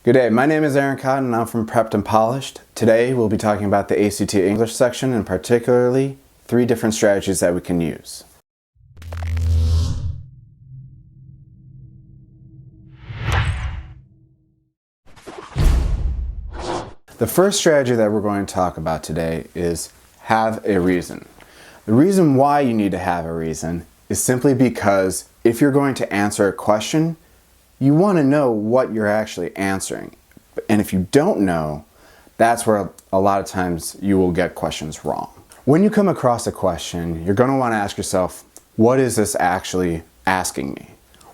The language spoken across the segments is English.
Good day, my name is Aaron Cotton and I'm from Prepped and Polished. Today we'll be talking about the ACT English section and particularly 3 different strategies that we can use. The first strategy that we're going to talk about today is have a reason. The reason why you need to have a reason is simply because if you're going to answer a question, you want to know what you're actually answering. And if you don't know, that's where a lot of times you will get questions wrong. When you come across a question, you're going to want to ask yourself, what is this actually asking me?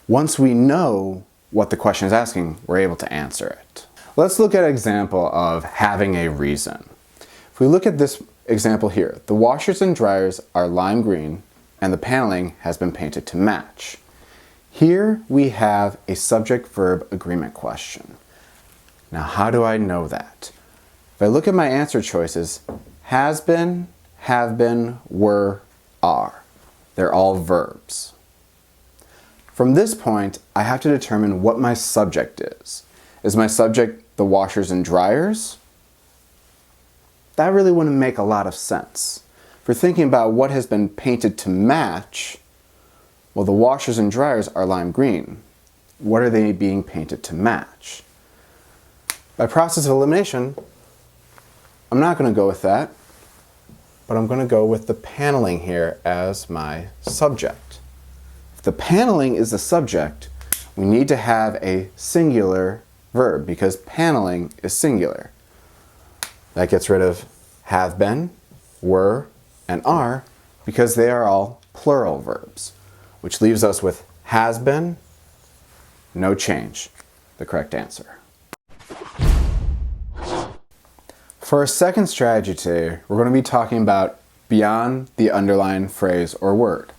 Once we know what the question is asking, we're able to answer it. Let's look at an example of having a reason. If we look at this example here, the washers and dryers are lime green and the paneling has been painted to match. Here we have a subject-verb agreement question. Now, how do I know that? If I look at my answer choices, has been, have been, were, are. They're all verbs. From this point, I have to determine what my subject is. Is my subject the washers and dryers? That really wouldn't make a lot of sense. If we're thinking about what has been painted to match, well, the washers and dryers are lime green. What are they being painted to match? By process of elimination, I'm not going to go with that, but I'm going to go with the paneling here as my subject. If the paneling is the subject, we need to have a singular verb because paneling is singular. That gets rid of have been, were, and are because they are all plural verbs, which leaves us with has been, no change, the correct answer. For our second strategy today, we're going to be talking about beyond the underlined phrase or word.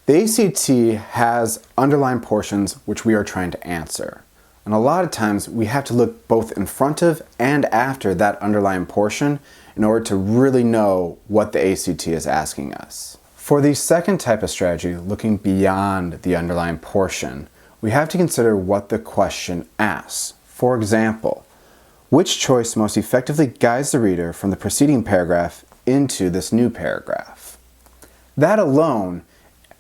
The ACT has underlined portions which we are trying to answer. And a lot of times we have to look both in front of and after that underlined portion in order to really know what the ACT is asking us. For the second type of strategy, looking beyond the underlined portion, we have to consider what the question asks. For example, which choice most effectively guides the reader from the preceding paragraph into this new paragraph? That alone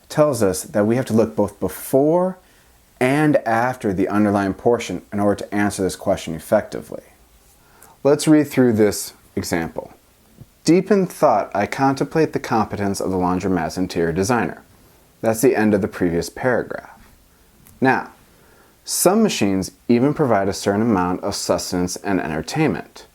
tells us that we have to look both before and after the underlined portion in order to answer this question effectively. Let's read through this example. Deep in thought, I contemplate the competence of the laundromat's interior designer. That's the end of the previous paragraph. Now, some machines even provide a certain amount of sustenance and entertainment.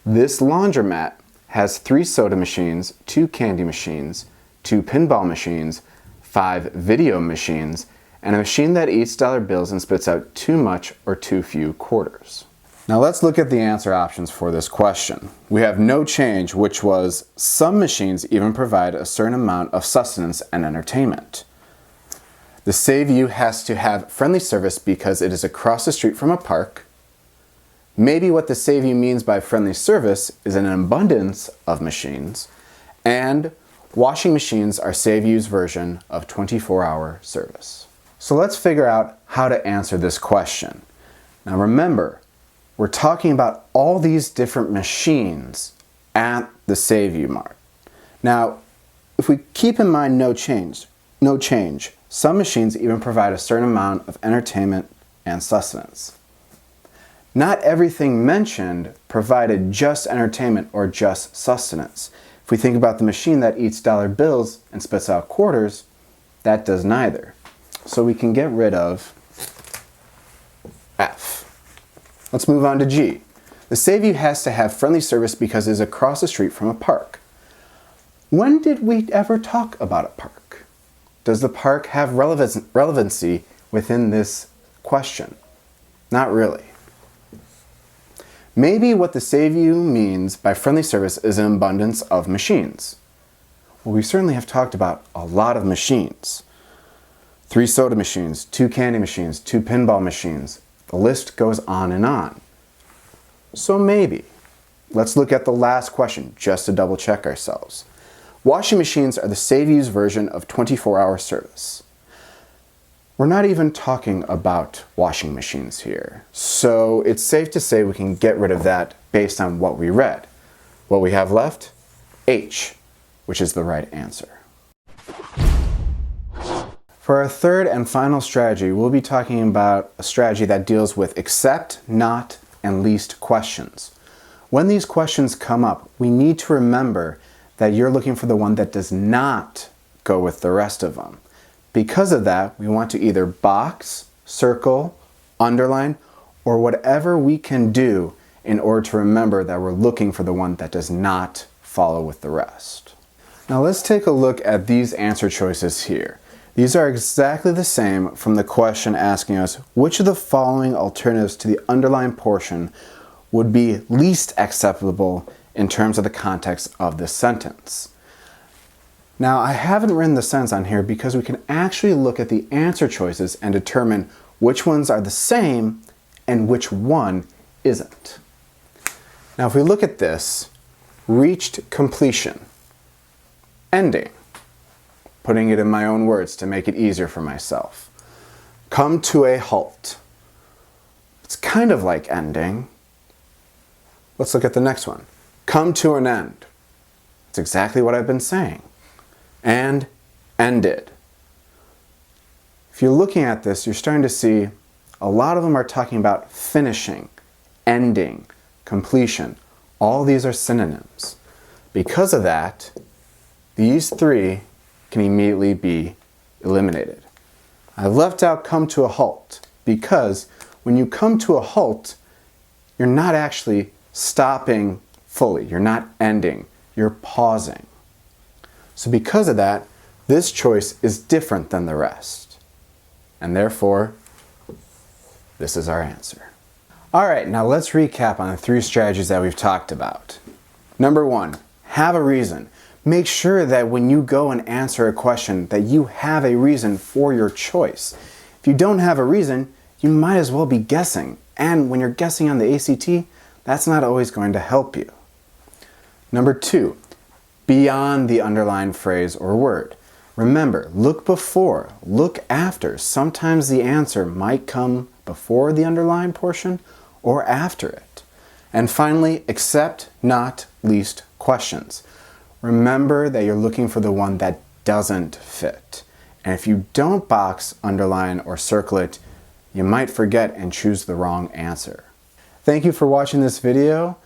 This laundromat has 3 soda machines, 2 candy machines, 2 pinball machines, 5 video machines, and a machine that eats dollar bills and spits out too much or too few quarters. Now let's look at the answer options for this question. We have no change, which was some machines even provide a certain amount of sustenance and entertainment. The Save You has to have friendly service because it is across the street from a park. Maybe what the Save You means by friendly service is an abundance of machines, and washing machines are Save You's version of 24-hour service. So let's figure out how to answer this question. Now remember, we're talking about all these different machines at the Save You mark. Now, if we keep in mind no change, some machines even provide a certain amount of entertainment and sustenance. Not everything mentioned provided just entertainment or just sustenance. If we think about the machine that eats dollar bills and spits out quarters, that does neither. So we can get rid of F. Let's move on to G. The Save You has to have friendly service because it is across the street from a park. When did we ever talk about a park? Does the park have relevancy within this question? Not really. Maybe what the Save You means by friendly service is an abundance of machines. Well, we certainly have talked about a lot of machines. 3 soda machines, 2 candy machines, 2 pinball machines. The list goes on and on. So maybe. Let's look at the last question just to double check We're not even talking about washing machines here. So it's safe to say we can get rid of that based on what we read. What we have left? H, which is the right answer. For our third and final strategy, we'll be talking about a strategy that deals with except, not, and least questions. When these questions come up, we need to remember that you're looking for the one that does not go with the rest of them. Because of that, we want to either box, circle, underline, or whatever we can do in order to remember that we're looking for the one that does not follow with the rest. Now let's take a look at these answer choices here. These are exactly the same from the question asking us which of the following alternatives to the underlined portion would be least acceptable in terms of the context of this sentence. Now, I haven't written the sentence on here because we can actually look at the answer choices and determine which ones are the same and which one isn't. Now, if we look at this, reached completion, ending, putting it in my own words to make it easier for myself. Come to a halt. It's kind of like ending. Let's look at the next one. Come to an end. It's exactly what I've been saying. And ended. If you're looking at this, you're starting to see a lot of them are talking about finishing, ending, completion. All these are synonyms. Because of that, these three can immediately be eliminated. I left out come to a halt because when you come to a halt, you're not actually stopping fully. You're not ending. You're pausing. So because of that, this choice is different than the rest. And therefore, this is our answer. All right, now let's recap on the three strategies that we've talked about. Number one, have a reason. Make sure that when you go and answer a question that you have a reason for your choice. If you don't have a reason, you might as well be guessing. And when you're guessing on the ACT, that's not always going to help you. Number two, beyond the underlined phrase or word. Remember, look before, look after. Sometimes the answer might come before the underlined portion or after it. And finally, except, not, least questions. Remember that you're looking for the one that doesn't fit. And if you don't box, underline, or circle it, you might forget and choose the wrong answer. Thank you for watching this video.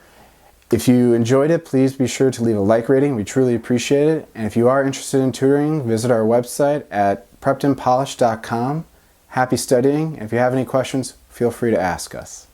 If you enjoyed it, please be sure to leave a like rating. We truly appreciate it. And if you are interested in tutoring, visit our website at preppedandpolished.com. Happy studying. If you have any questions, feel free to ask us.